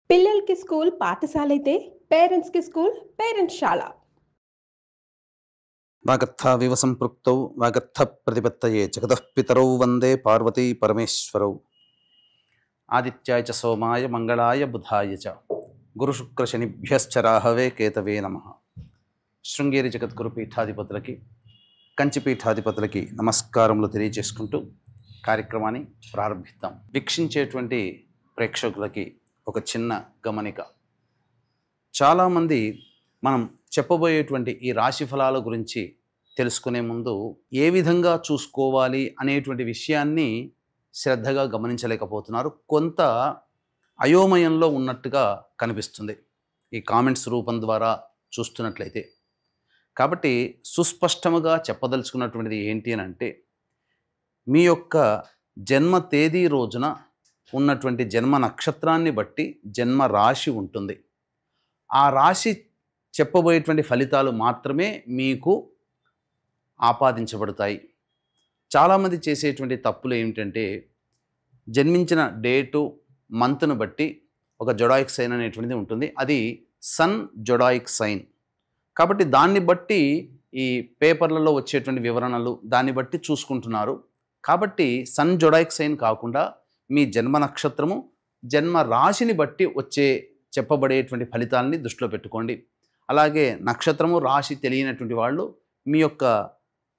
పిల్లలకి స్కూల్ పాఠశాలైతే పేరెంట్స్‌కి స్కూల్ పేరెంట్స్‌శాల. వాగర్థావివ సంపృక్తౌ వాగర్థ ప్రతిపత్తయే జగతః పితరౌ వందే పార్వతీ పరమేశ్వరౌ. ఆదిత్యాయ చ సోమాయ మంగళాయ బుధాయ చ గురుశుక్రశనిభ్యశ్చ రాహవే కేతవే నమః. శృంగేరి జగద్గురు పీఠాధిపతులకి, కంచి పీఠాధిపతులకి నమస్కారములు తెలియజేసుకుంటూ కార్యక్రమాన్ని ప్రారంభిద్దాం. వీక్షించేటువంటి ప్రేక్షకులకి ఒక చిన్న గమనిక. చాలామంది మనం చెప్పబోయేటువంటి ఈ రాశి ఫలాల గురించి తెలుసుకునే ముందు ఏ విధంగా చూసుకోవాలి అనేటువంటి విషయాన్ని శ్రద్ధగా గమనించలేకపోతున్నారు. కొంత అయోమయంలో ఉన్నట్టుగా కనిపిస్తుంది ఈ కామెంట్స్ రూపం ద్వారా చూస్తున్నట్లయితే. కాబట్టి సుస్పష్టముగా చెప్పదలుచుకున్నటువంటిది ఏంటి అని అంటే, మీ యొక్క జన్మ తేదీ రోజున ఉన్నటువంటి జన్మ నక్షత్రాన్ని బట్టి జన్మ రాశి ఉంటుంది. ఆ రాశి చెప్పబోయేటువంటి ఫలితాలు మాత్రమే మీకు ఆపాదించబడతాయి. చాలామంది చేసేటువంటి తప్పులు ఏమిటంటే, జన్మించిన డేటు మంత్ను బట్టి ఒక జొడాయిక్ సైన్ అనేటువంటిది ఉంటుంది. అది సన్ జొడాయిక్ సైన్. కాబట్టి దాన్ని బట్టి ఈ పేపర్లలో వచ్చేటువంటి వివరణలు దాన్ని బట్టి చూసుకుంటున్నారు. కాబట్టి సన్ జొడాయిక్ సైన్ కాకుండా మీ జన్మ నక్షత్రము, జన్మ రాశిని బట్టి వచ్చే చెప్పబడేటువంటి ఫలితాలని దృష్టిలో పెట్టుకోండి. అలాగే నక్షత్రము రాశి తెలియనటువంటి వాళ్ళు మీ యొక్క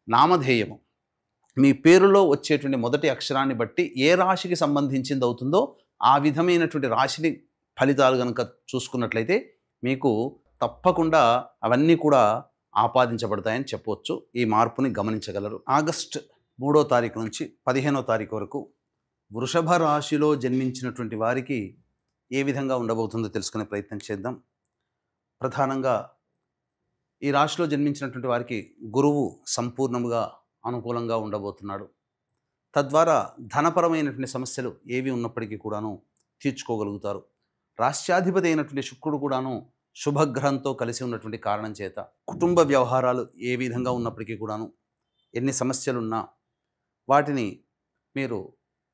నామధేయము, మీ పేరులో వచ్చేటువంటి మొదటి అక్షరాన్ని బట్టి ఏ రాశికి సంబంధించింది అవుతుందో ఆ విధమైనటువంటి రాశిని ఫలితాలు కనుక చూసుకున్నట్లయితే మీకు తప్పకుండా అవన్నీ కూడా ఆపాదించబడతాయని చెప్పవచ్చు. ఈ మార్పుని గమనించగలరు. ఆగస్టు 3వ తారీఖు నుంచి 15వ తారీఖు వరకు వృషభ రాశిలో జన్మించినటువంటి వారికి ఏ విధంగా ఉండబోతుందో తెలుసుకునే ప్రయత్నం చేద్దాం. ప్రధానంగా ఈ రాశిలో జన్మించినటువంటి వారికి గురువు సంపూర్ణంగా అనుకూలంగా ఉండబోతున్నాడు. తద్వారా ధనపరమైనటువంటి సమస్యలు ఏవి ఉన్నప్పటికీ కూడాను తీర్చుకోగలుగుతారు. రాష్ట్రాధిపతి అయినటువంటి శుక్రుడు కూడాను శుభగ్రహంతో కలిసి ఉన్నటువంటి కారణం చేత కుటుంబ వ్యవహారాలు ఏ విధంగా ఉన్నప్పటికీ కూడాను, ఎన్ని సమస్యలున్నా వాటిని మీరు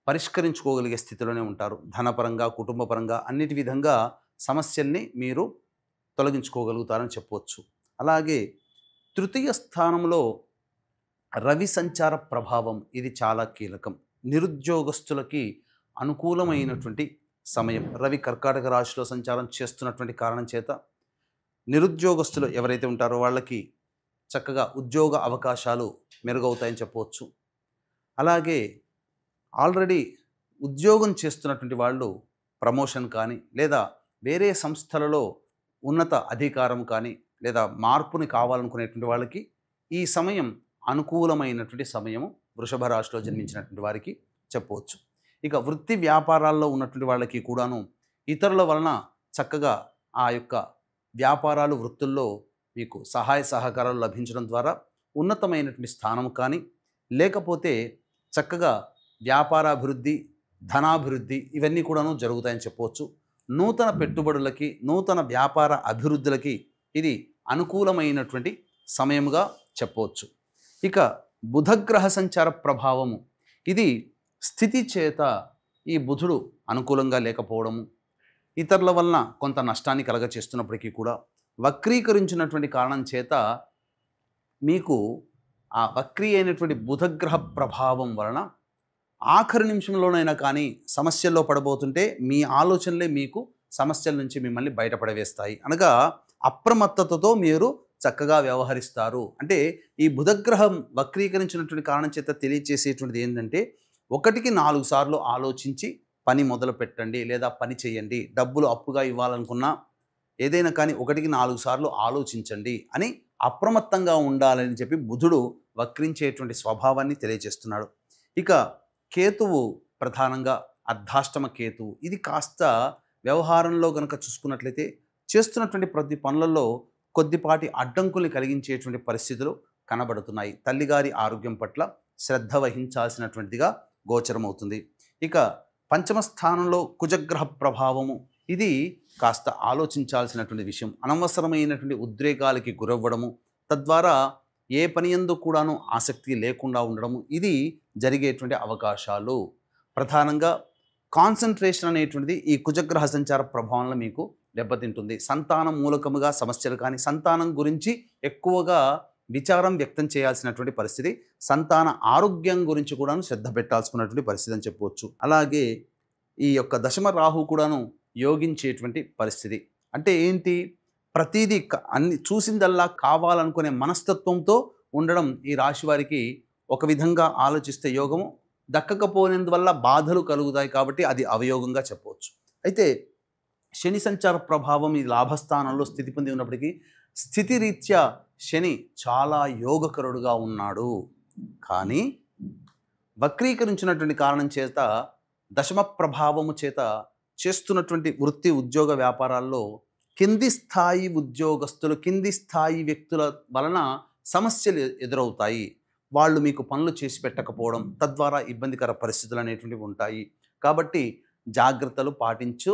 పరిష్కరించుకోగలిగే స్థితిలోనే ఉంటారు. ధనపరంగా, కుటుంబపరంగా అన్నిటి విధంగా సమస్యల్ని మీరు తొలగించుకోగలుగుతారని చెప్పవచ్చు. అలాగే తృతీయ స్థానంలో రవి సంచార ప్రభావం, ఇది చాలా కీలకం. నిరుద్యోగస్తులకి అనుకూలమైనటువంటి సమయం. రవి కర్కాటక రాశిలో సంచారం చేస్తున్నటువంటి కారణం చేత నిరుద్యోగస్తులు ఎవరైతే ఉంటారో వాళ్ళకి చక్కగా ఉద్యోగ అవకాశాలు మెరుగవుతాయని చెప్పవచ్చు. అలాగే ఆల్రెడీ ఉద్యోగం చేస్తున్నటువంటి వాళ్ళు ప్రమోషన్ కానీ, లేదా వేరే సంస్థలలో ఉన్నత అధికారం కానీ, లేదా మార్పుని కావాలనుకునేటువంటి వాళ్ళకి ఈ సమయం అనుకూలమైనటువంటి సమయము వృషభ రాశిలో జన్మించినటువంటి వారికి చెప్పవచ్చు. ఇక వృత్తి వ్యాపారాల్లో ఉన్నటువంటి వాళ్ళకి కూడాను ఇతరుల వలన చక్కగా ఆ యొక్క వ్యాపారాలు, వృత్తుల్లో మీకు సహాయ సహకారాలు లభించడం ద్వారా ఉన్నతమైనటువంటి స్థానం కానీ, లేకపోతే చక్కగా వ్యాపారాభివృద్ధి, ధనాభివృద్ధి ఇవన్నీ కూడాను జరుగుతాయని చెప్పవచ్చు. నూతన పెట్టుబడులకి, నూతన వ్యాపార అభివృద్ధులకి ఇది అనుకూలమైనటువంటి సమయముగా చెప్పవచ్చు. ఇక బుధగ్రహ సంచార ప్రభావము, ఇది స్థితి చేత ఈ బుధుడు అనుకూలంగా లేకపోవడము, ఇతరుల వలన కొంత నష్టాన్ని కలగచేస్తున్నప్పటికీ కూడా వక్రీకరించినటువంటి కారణం చేత మీకు ఆ వక్రీ అయినటువంటి బుధగ్రహ ప్రభావం వలన ఆఖరి నిమిషంలోనైనా కానీ సమస్యల్లో పడబోతుంటే మీ ఆలోచనలే మీకు సమస్యల నుంచి మిమ్మల్ని బయటపడవేస్తాయి. అనగా అప్రమత్తతతో మీరు చక్కగా వ్యవహరిస్తారు. అంటే ఈ బుధగ్రహం వక్రీకరించినటువంటి కారణం చేత తెలియచేసేటువంటిది ఏంటంటే, 1కి 4 సార్లు ఆలోచించి పని మొదలు పెట్టండి, లేదా పని చేయండి. డబ్బులు అప్పుగా ఇవ్వాలనుకున్నా ఏదైనా కానీ 1కి 4 సార్లు ఆలోచించండి అని అప్రమత్తంగా ఉండాలని చెప్పి బుధుడు వక్రించేటువంటి స్వభావాన్ని తెలియజేస్తున్నాడు. ఇక కేతువు, ప్రధానంగా అర్ధాష్టమ కేతువు, ఇది కాస్త వ్యవహారంలో కనుక చూసుకున్నట్లయితే చేస్తున్నటువంటి ప్రతి పనులలో కొద్దిపాటి అడ్డంకుల్ని కలిగించేటువంటి పరిస్థితులు కనబడుతున్నాయి. తల్లిగారి ఆరోగ్యం పట్ల శ్రద్ధ వహించాల్సినటువంటిదిగా గోచరమవుతుంది. ఇక పంచమ స్థానంలో కుజగ్రహ ప్రభావము, ఇది కాస్త ఆలోచించాల్సినటువంటి విషయం. అనవసరమైనటువంటి ఉద్రేకాలకి గురవ్వడము, తద్వారా ఏ పని యందు కూడాను ఆసక్తి లేకుండా ఉండడము, ఇది జరిగేటువంటి అవకాశాలు. ప్రధానంగా కాన్సన్ట్రేషన్ అనేటువంటిది ఈ కుజగ్రహ సంచార ప్రభావంలో మీకు దెబ్బతింటుంది. సంతానం మూలకముగా సమస్యలు కానీ, సంతానం గురించి ఎక్కువగా విచారం వ్యక్తం చేయాల్సినటువంటి పరిస్థితి, సంతాన ఆరోగ్యం గురించి కూడాను శ్రద్ధ పెట్టాల్సుకున్నటువంటి పరిస్థితి అని చెప్పవచ్చు. అలాగే ఈ యొక్క దశమ రాహు కూడాను యోగించేటువంటి పరిస్థితి. అంటే ఏంటి, ప్రతిదీ అన్ని చూసిందల్లా కావాలనుకునే మనస్తత్వంతో ఉండడం ఈ రాశి వారికి ఒక విధంగా ఆలోచిస్తే యోగము, దక్కకపోయినందువల్ల బాధలు కలుగుతాయి కాబట్టి అది అవయోగంగా చెప్పవచ్చు. అయితే శని సంచార ప్రభావం ఈ లాభస్థానంలో స్థితి పొంది ఉన్నప్పటికీ స్థితిరీత్యా శని చాలా యోగకరుడుగా ఉన్నాడు. కానీ వక్రీకరించినటువంటి కారణం చేత, దశమ ప్రభావము చేత చేస్తున్నటువంటి వృత్తి ఉద్యోగ వ్యాపారాల్లో కింది స్థాయి ఉద్యోగస్తులు, కింది స్థాయి వ్యక్తుల వలన సమస్యలు ఎదురవుతాయి. వాళ్ళు మీకు పనులు చేసి పెట్టకపోవడం, తద్వారా ఇబ్బందికర పరిస్థితులు అనేటువంటివి ఉంటాయి. కాబట్టి జాగ్రత్తలు పాటించు,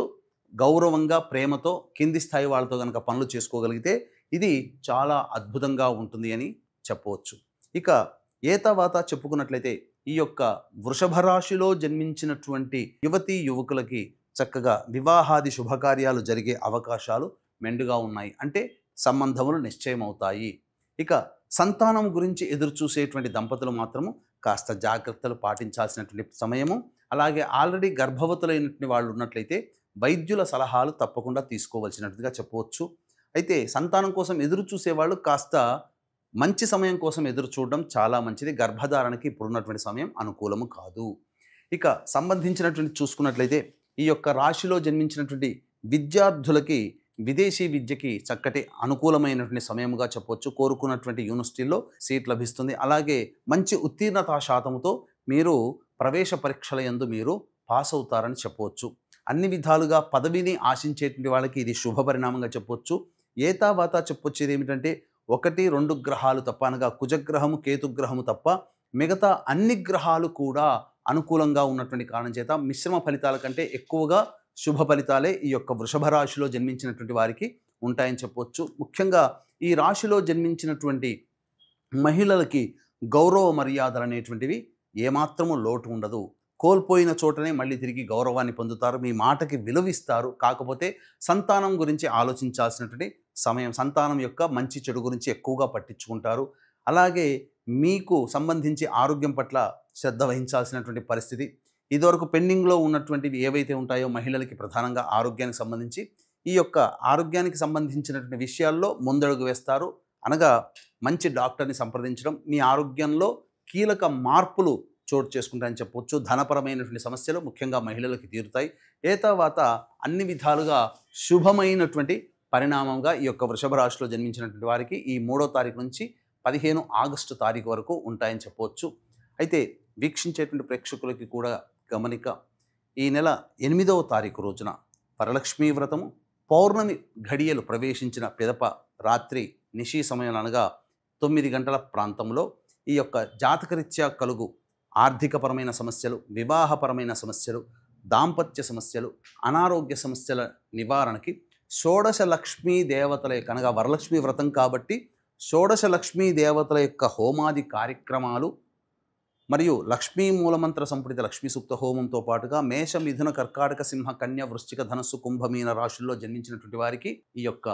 గౌరవంగా ప్రేమతో కింది స్థాయి వాళ్ళతో కనుక పనులు చేసుకోగలిగితే ఇది చాలా అద్భుతంగా ఉంటుంది అని చెప్పవచ్చు. ఇక ఏతవాత చెప్పుకున్నట్లయితే ఈ యొక్క వృషభ రాశిలో జన్మించినటువంటి యువతీ యువకులకి చక్కగా వివాహాది శుభకార్యాలు జరిగే అవకాశాలు మెండుగా ఉన్నాయి. అంటే సంబంధములు నిశ్చయమవుతాయి. ఇక సంతానం గురించి ఎదురు చూసేటువంటి దంపతులు మాత్రము కాస్త జాగ్రత్తలు పాటించాల్సినటువంటి సమయము. అలాగే ఆల్రెడీ గర్భవతులైనటువంటి వాళ్ళు ఉన్నట్లయితే వైద్యుల సలహాలు తప్పకుండా తీసుకోవాల్సినట్టుగా చెప్పవచ్చు. అయితే సంతానం కోసం ఎదురు చూసేవాళ్ళు కాస్త మంచి సమయం కోసం ఎదురు చూడడం చాలా మంచిది. గర్భధారణకి ఇప్పుడున్నటువంటి సమయం అనుకూలము కాదు. ఇక సంబంధించినటువంటి చూసుకున్నట్లయితే ఈ యొక్క రాశిలో జన్మించినటువంటి విద్యార్థులకి విదేశీ విద్యకి చక్కటి అనుకూలమైనటువంటి సమయముగా చెప్పవచ్చు. కోరుకున్నటువంటి యూనివర్సిటీల్లో సీట్ లభిస్తుంది. అలాగే మంచి ఉత్తీర్ణతా శాతంతో మీరు ప్రవేశ పరీక్షల యందు మీరు పాస్ అవుతారని చెప్పవచ్చు. అన్ని విధాలుగా పదవిని ఆశించేటువంటి వాళ్ళకి ఇది శుభ పరిణామంగా చెప్పవచ్చు. ఏతావాత చెప్పొచ్చేది ఏమిటంటే 1, 2 గ్రహాలు తప్ప, అనగా కుజగ్రహము కేతుగ్రహము తప్ప మిగతా అన్ని గ్రహాలు కూడా అనుకూలంగా ఉన్నటువంటి కారణం చేత మిశ్రమ ఫలితాల కంటే ఎక్కువగా శుభ ఫలితాలే ఈ యొక్క వృషభ రాశిలో జన్మించినటువంటి వారికి ఉంటాయని చెప్పవచ్చు. ముఖ్యంగా ఈ రాశిలో జన్మించినటువంటి మహిళలకి గౌరవ మర్యాదలు అనేటువంటివి ఏమాత్రము లోటు ఉండదు. కోల్పోయిన చోటనే మళ్ళీ తిరిగి గౌరవాన్ని పొందుతారు. మీ మాటకి విలువిస్తారు. కాకపోతే సంతానం గురించి ఆలోచించాల్సినటువంటి సమయం, సంతానం యొక్క మంచి చెడు గురించి ఎక్కువగా పట్టించుకుంటారు. అలాగే మీకు సంబంధించి ఆరోగ్యం పట్ల శ్రద్ధ వహించాల్సినటువంటి పరిస్థితి. ఇదివరకు పెండింగ్లో ఉన్నటువంటివి ఏవైతే ఉంటాయో మహిళలకి ప్రధానంగా ఆరోగ్యానికి సంబంధించి, ఈ యొక్క ఆరోగ్యానికి సంబంధించినటువంటి విషయాల్లో ముందడుగు వేస్తారు. అనగా మంచి డాక్టర్ని సంప్రదించడం, మీ ఆరోగ్యంలో కీలక మార్పులు చోటు చేసుకుంటాయని చెప్పవచ్చు. ధనపరమైనటువంటి సమస్యలు ముఖ్యంగా మహిళలకి తీరుతాయి. ఏతవాత అన్ని విధాలుగా శుభమైనటువంటి పరిణామంగా ఈ యొక్క వృషభ రాశిలో జన్మించినటువంటి వారికి ఈ 3వ తారీఖు నుంచి 15 ఆగస్టు తారీఖు వరకు ఉంటాయని చెప్పవచ్చు. అయితే వీక్షించేటువంటి ప్రేక్షకులకి కూడా గమనిక, ఈ నెల 8వ తారీఖు రోజున వరలక్ష్మీ వ్రతము, పౌర్ణమి ఘడియలు ప్రవేశించిన పిదప రాత్రి నిశీ సమయం అనగా 9 గంటల ప్రాంతంలో ఈ యొక్క జాతకరీత్యా కలుగు ఆర్థికపరమైన సమస్యలు, వివాహపరమైన సమస్యలు, దాంపత్య సమస్యలు, అనారోగ్య సమస్యల నివారణకి షోడశ లక్ష్మీ దేవతల యొక్క, అనగా వరలక్ష్మీ వ్రతం కాబట్టి షోడశ లక్ష్మీ దేవతల యొక్క హోమాది కార్యక్రమాలు మరియు లక్ష్మీ మూలమంత్ర సంపుటిత లక్ష్మీ సూక్త హోమంతో పాటుగా మేష, మిథున, కర్కాటక, సింహ, కన్య, వృశ్చిక, ధనస్సు, కుంభమీన రాశుల్లో జన్మించినటువంటి వారికి ఈ యొక్క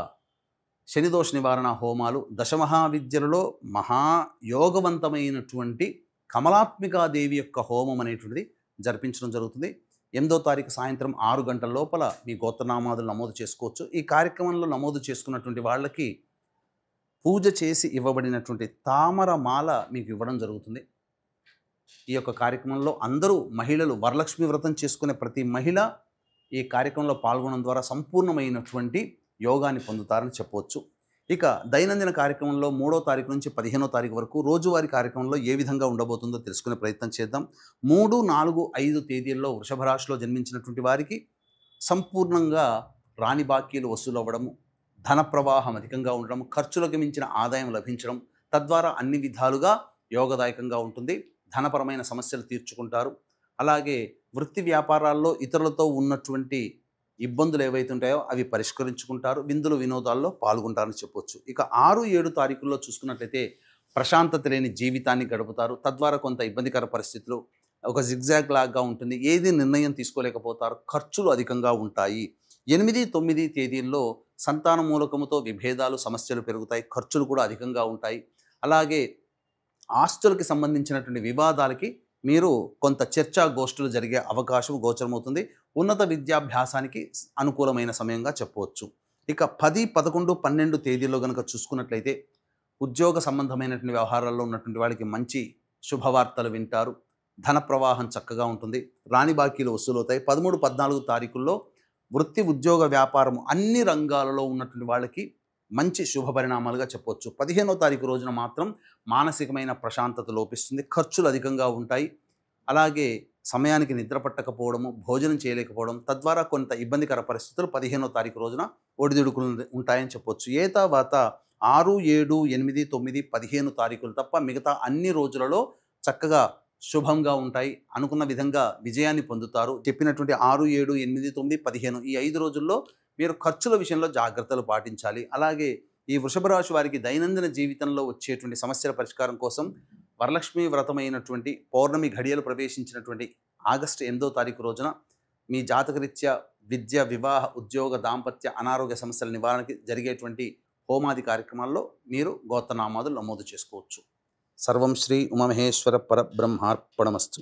శనిదోష నివారణ హోమాలు, దశమహావిద్యలలో మహాయోగవంతమైనటువంటి కమలాత్మికాదేవి యొక్క హోమం అనేటువంటిది జరిపించడం జరుగుతుంది. 8వ తారీఖు సాయంత్రం 6 గంటల లోపల మీ గోత్రనామాదులు నమోదు చేసుకోవచ్చు. ఈ కార్యక్రమంలో నమోదు చేసుకున్నటువంటి వాళ్ళకి పూజ చేసి ఇవ్వబడినటువంటి తామర మాల మీకు ఇవ్వడం జరుగుతుంది. ఈ యొక్క కార్యక్రమంలో అందరూ మహిళలు, వరలక్ష్మి వ్రతం చేసుకునే ప్రతి మహిళ ఈ కార్యక్రమంలో పాల్గొనడం ద్వారా సంపూర్ణమైనటువంటి యోగాన్ని పొందుతారని చెప్పవచ్చు. ఇక దైనందిన కార్యక్రమంలో 3వ తారీఖు నుంచి 15వ తారీఖు వరకు రోజువారీ కార్యక్రమంలో ఏ విధంగా ఉండబోతుందో తెలుసుకునే ప్రయత్నం చేద్దాం. 3, 4, 5 తేదీల్లో వృషభ రాశిలో జన్మించినటువంటి వారికి సంపూర్ణంగా రాని బాకీలు వసూలు అవ్వడము, ధన ప్రవాహం అధికంగా ఉండడం, ఖర్చులకు మించిన ఆదాయం లభించడం, తద్వారా అన్ని విధాలుగా యోగదాయకంగా ఉంటుంది. ధనపరమైన సమస్యలు తీర్చుకుంటారు. అలాగే వృత్తి వ్యాపారాల్లో ఇతరులతో ఉన్నటువంటి ఇబ్బందులు ఏవైతే ఉంటాయో అవి పరిష్కరించుకుంటారు. విందులు వినోదాల్లో పాల్గొంటారని చెప్పొచ్చు. ఇక 6, 7 తారీఖుల్లో చూసుకున్నట్లయితే ప్రశాంతత లేని జీవితాన్ని గడుపుతారు. తద్వారా కొంత ఇబ్బందికర పరిస్థితులు, ఒక జిగ్జాగ్ లాగా ఉంటుంది. ఏది నిర్ణయం తీసుకోలేకపోతారు. ఖర్చులు అధికంగా ఉంటాయి. 8, 9 తేదీల్లో సంతాన మూలకముతో విభేదాలు, సమస్యలు పెరుగుతాయి. ఖర్చులు కూడా అధికంగా ఉంటాయి. అలాగే ఆస్తులకి సంబంధించినటువంటి వివాదాలకి మీరు కొంత చర్చా గోష్ఠులు జరిగే అవకాశం గోచరమవుతుంది. ఉన్నత విద్యాభ్యాసానికి అనుకూలమైన సమయంగా చెప్పవచ్చు. ఇక 10, 11, 12 తేదీల్లో గనుక చూసుకున్నట్లయితే ఉద్యోగ సంబంధమైనటువంటి వ్యవహారాల్లో ఉన్నటువంటి వాళ్ళకి మంచి శుభవార్తలు వింటారు. ధన ప్రవాహం చక్కగా ఉంటుంది. రాని బాకీలు వసూలవుతాయి. 13, 14 తారీఖుల్లో వృత్తి, ఉద్యోగ, వ్యాపారం అన్ని రంగాలలో ఉన్నటువంటి వాళ్ళకి మంచి శుభ పరిణామాలుగా చెప్పవచ్చు. 15వ తారీఖు రోజున మాత్రం మానసికమైన ప్రశాంతత లోపిస్తుంది. ఖర్చులు అధికంగా ఉంటాయి. అలాగే సమయానికి నిద్ర పట్టకపోవడము, భోజనం చేయలేకపోవడం, తద్వారా కొంత ఇబ్బందికర పరిస్థితులు 15వ తారీఖు రోజున ఒడిదుడుకులు ఉంటాయని చెప్పవచ్చు. ఏ తర్వాత 6, 7, 8, 9, 15 తారీఖులు తప్ప మిగతా అన్ని రోజులలో చక్కగా శుభంగా ఉంటాయి. అనుకున్న విధంగా విజయాన్ని పొందుతారు. చెప్పినటువంటి 6, 7, 8, 9, 15 ఈ 5 రోజుల్లో మీరు ఖర్చుల విషయంలో జాగ్రత్తలు పాటించాలి. అలాగే ఈ వృషభ రాశి వారికి దైనందిన జీవితంలో వచ్చేటువంటి సమస్యల పరిష్కారం కోసం వరలక్ష్మి వ్రతమైనటువంటి పౌర్ణమి ఘడియలు ప్రవేశించినటువంటి ఆగస్టు 8వ తారీఖు రోజున మీ జాతకరీత్యా విద్య, వివాహ, ఉద్యోగ, దాంపత్య, అనారోగ్య సమస్యల నివారణకి జరిగేటువంటి హోమాది కార్యక్రమాల్లో మీరు గోత్రనామాదులు నమోదు చేసుకోవచ్చు. సర్వం శ్రీ ఉమామహేశ్వర పరబ్రహ్మార్పణమస్తు.